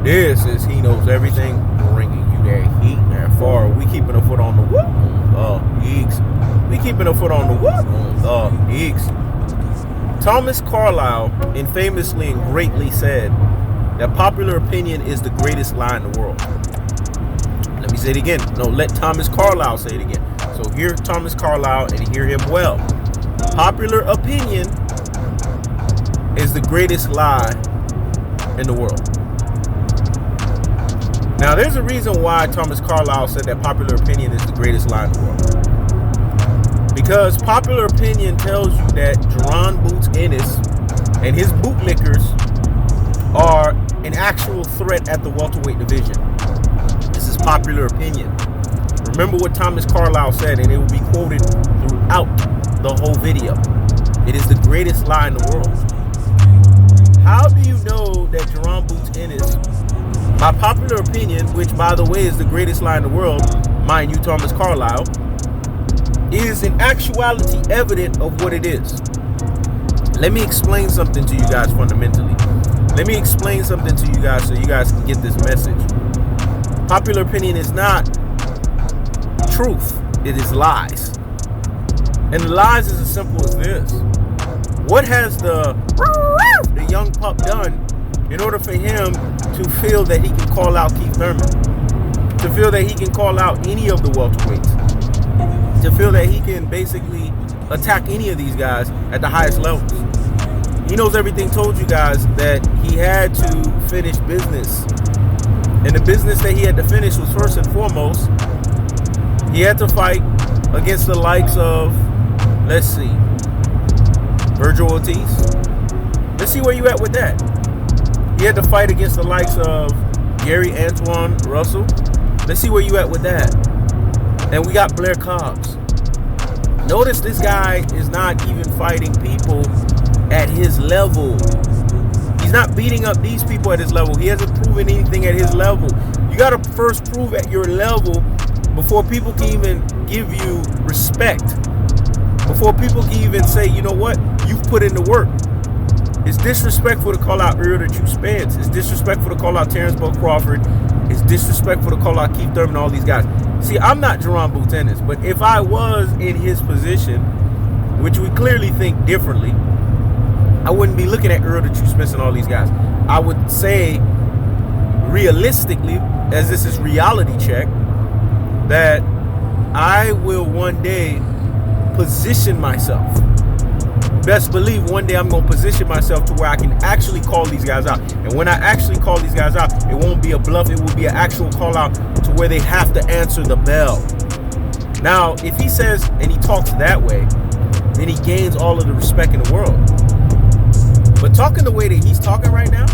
This is He Knows Everything, bringing you that heat that far. We keeping a foot on the whoop. Eeks. We keeping a foot on the whoop. Eeks. Thomas Carlyle infamously and greatly said that popular opinion is the greatest lie in the world. Let me say it again. No, let Thomas Carlyle say it again. So hear Thomas Carlyle and hear him well. Popular opinion is the greatest lie in the world. Now, there's a reason why Thomas Carlyle said that popular opinion is the greatest lie in the world. Because popular opinion tells you that Jaron Ennis and his bootlickers are an actual threat at the welterweight division. This is popular opinion. Remember what Thomas Carlyle said, and it will be quoted throughout the whole video. It is the greatest lie in the world. How do you know that Jaron Ennis, by popular opinion, which by the way is the greatest lie in the world, mind you, Thomas Carlyle, is in actuality evident of what it is? Let me explain something to you guys fundamentally. Let me explain something to you guys so you guys can get this message. Popular opinion is not truth, it is lies. And the lies is as simple as this. What has the young pup done in order for him to feel that he can call out Keith Thurman? To feel that he can call out any of the welterweights? To feel that he can basically attack any of these guys at the highest levels? He Knows Everything told you guys that he had to finish business. And the business that he had to finish was, first and foremost, he had to fight against the likes of, let's see, Virgil Ortiz. Let's see where you at with that. He had to fight against the likes of Gary Antoine Russell. Let's see where you at with that. And we got Blair Cobbs. Notice this guy is not even fighting people at his level. He's not beating up these people at his level. He hasn't proven anything at his level. You got to first prove at your level before people can even give you respect. Before people can even say, you know what, you've put in the work. It's disrespectful to call out Errol Spence. It's disrespectful to call out Terrence Bud Crawford. It's disrespectful to call out Keith Thurman and all these guys. See, I'm not Jaron Ennis, but if I was in his position, which we clearly think differently, I wouldn't be looking at Errol Spence and all these guys. I would say, realistically, as this is reality check, that I will one day position myself. Best believe one day I'm going to position myself to where I can actually call these guys out. And when I actually call these guys out, it won't be a bluff. It will be an actual call out to where they have to answer the bell. Now, if he says and he talks that way, then he gains all of the respect in the world. But talking the way that he's talking right now,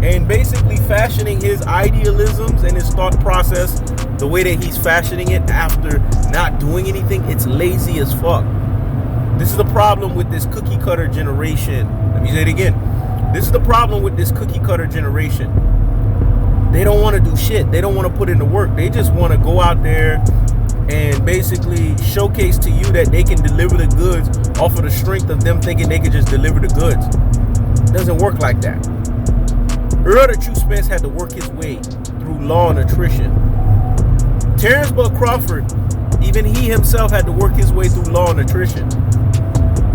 and basically fashioning his idealisms and his thought process the way that he's fashioning it after not doing anything, it's lazy as fuck. This is the problem with this cookie cutter generation. Let me say it again. This is the problem with this cookie cutter generation. They don't want to do shit. They don't want to put in the work. They just want to go out there and basically showcase to you that they can deliver the goods off of the strength of them thinking they can just deliver the goods. It doesn't work like that. Errol Spence had to work his way through law and attrition. Terrence Bud Crawford, even he himself had to work his way through law and attrition.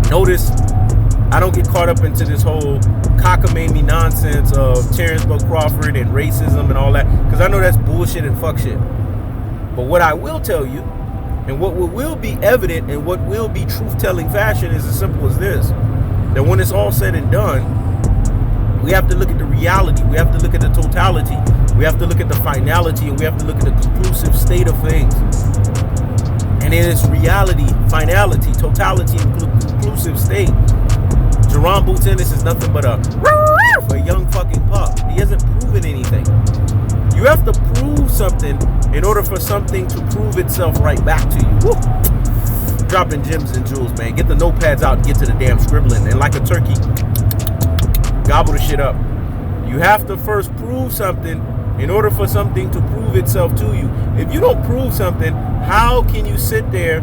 Notice, I don't get caught up into this whole cockamamie nonsense of Terrence Bud Crawford and racism and all that, because I know that's bullshit and fuck shit. But what I will tell you, and what will be evident and what will be truth-telling fashion is as simple as this. That when it's all said and done, we have to look at the reality. We have to look at the totality. We have to look at the finality, and we have to look at the conclusive state of things. And in its reality, finality, totality, and conclusive state, Jaron Ennis is nothing but a young fucking pup. He hasn't proven anything. You have to prove something in order for something to prove itself right back to you. Woo. Dropping gems and jewels, man. Get the notepads out and get to the damn scribbling. And like a turkey, gobble the shit up. You have to first prove something in order for something to prove itself to you. If you don't prove something, how can you sit there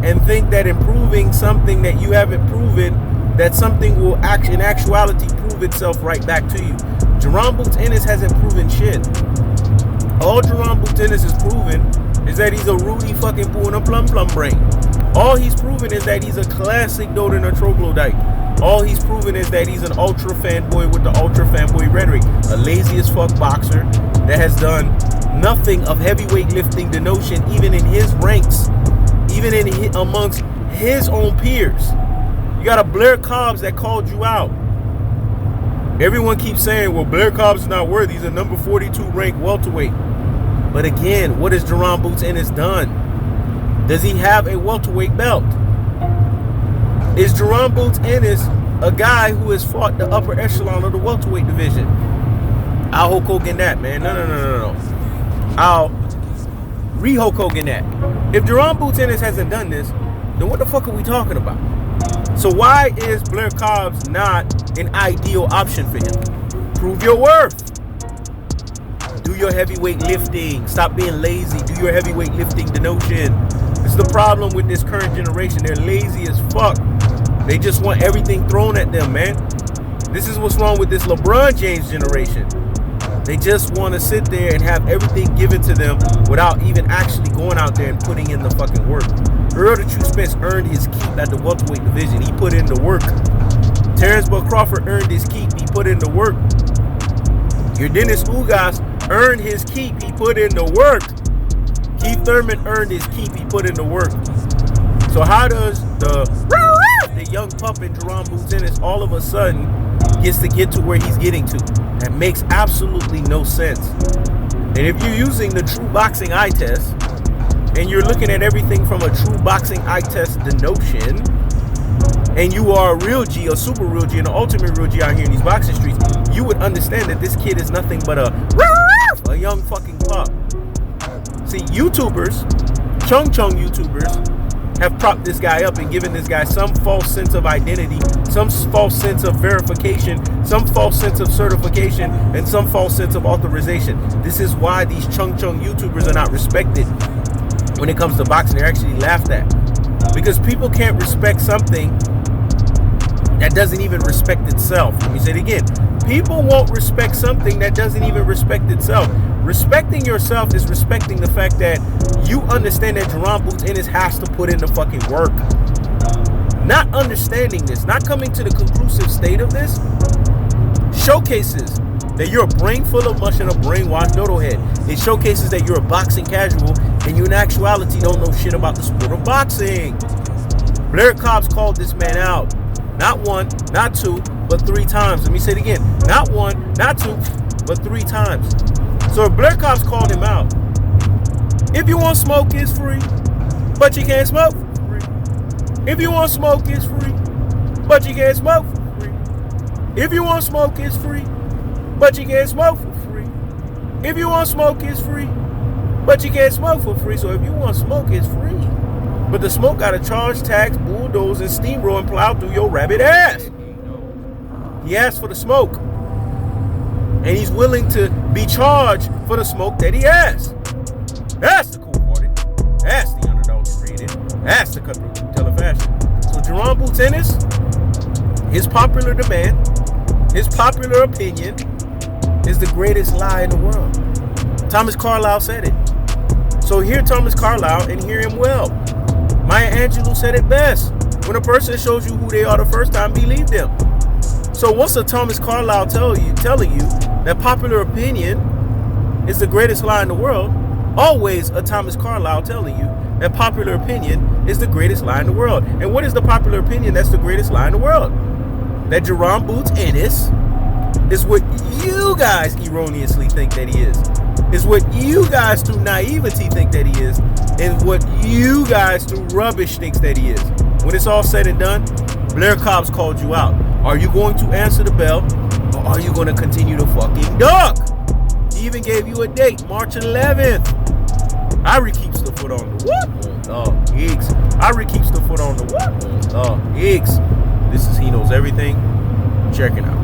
and think that in proving something that you haven't proven, that something will in actuality prove itself right back to you? Jaron Ennis hasn't proven shit. All Jaron Ennis has proven is that he's a Rudy fucking Poo and a plum brain. All he's proven is that he's a classic Doden or troglodyte. All he's proven is that he's an ultra fanboy with the ultra fanboy rhetoric. A lazy as fuck boxer that has done nothing of heavyweight lifting denotion, even in his ranks, even amongst his own peers. You got a Blair Cobbs that called you out. Everyone keeps saying, well, Blair Cobbs is not worthy. He's a number 42 ranked welterweight. But again, what has Jaron Ennis done? Does he have a welterweight belt? Is Jaron Ennis a guy who has fought the upper echelon of the welterweight division? I'll Hulk Hogan that, man. No. I'll re-Hulk Hogan that. If Jaron Ennis hasn't done this, then what the fuck are we talking about? So why is Blair Cobbs not an ideal option for him? Prove your worth. Do your heavyweight lifting. Stop being lazy. Do your heavyweight lifting denotion. This is the problem with this current generation. They're lazy as fuck. They just want everything thrown at them, man. This is what's wrong with this LeBron James generation. They just want to sit there and have everything given to them without even actually going out there and putting in the fucking work. Earl the True Spence earned his keep at the welterweight division. He put in the work. Terrence Bud Crawford earned his keep. He put in the work. Your Dennis Ugas earned his keep. He put in the work. Keith Thurman earned his keep. He put in the work. So how does the young pup in Jaron Ennis all of a sudden gets to get to where he's getting to? That makes absolutely no sense. And if you're using the true boxing eye test, and you're looking at everything from a true boxing eye test denotion, and you are a real G, a super real G, and an ultimate real G out here in these boxing streets, you would understand that this kid is nothing but a young fucking pup. See, YouTubers, chung YouTubers, have propped this guy up and given this guy some false sense of identity, some false sense of verification, some false sense of certification, and some false sense of authorization. This is why these chung YouTubers are not respected. When it comes to boxing, they're actually laughed at. Because people can't respect something that doesn't even respect itself. Let me say it again. People won't respect something that doesn't even respect itself. Respecting yourself is respecting the fact that you understand that Jaron Ennis has to put in the fucking work. Not understanding this, not coming to the conclusive state of this, showcases that you're a brain full of mush and a brainwashed dodo head. It showcases that you're a boxing casual and you in actuality don't know shit about the sport of boxing. Blair Cobbs called this man out. Not one, not two, but 3 times. Let me say it again. Not one, not two, but 3 times. So if Blair Cobbs called him out, if you want smoke, it's free, but you can't smoke for free. If you want smoke, it's free, but you can't smoke for free. If you want smoke, it's free, but you can't smoke for free. If you want smoke, it's free, but you can't smoke for free. So if you want smoke, it's free. But the smoke got to charge, tax, bulldoze, and steamroll and plow through your rabbit ass. He asked for the smoke. And he's willing to be charged for the smoke that he has. That's the cool party. That's the unadulterated. That's the cutthroat teller fashion. So Jaron Ennis, his popular demand, his popular opinion, is the greatest lie in the world. Thomas Carlyle said it. So hear Thomas Carlyle and hear him well. Maya Angelou said it best. When a person shows you who they are the first time, believe them. So what's a Thomas Carlyle telling you that popular opinion is the greatest lie in the world? Always a Thomas Carlyle telling you that popular opinion is the greatest lie in the world. And what is the popular opinion that's the greatest lie in the world? That Jaron Ennis is what you guys erroneously think that he is. Is what you guys through naivety think that he is. And what you guys through rubbish thinks that he is. When it's all said and done, Blair Cobbs called you out. Are you going to answer the bell, or are you going to continue to fucking duck? He even gave you a date, March 11th. Irie keeps the foot on the what? Higgs. Irie keeps the foot on the what? Higgs. This is He Knows Everything. Check it out.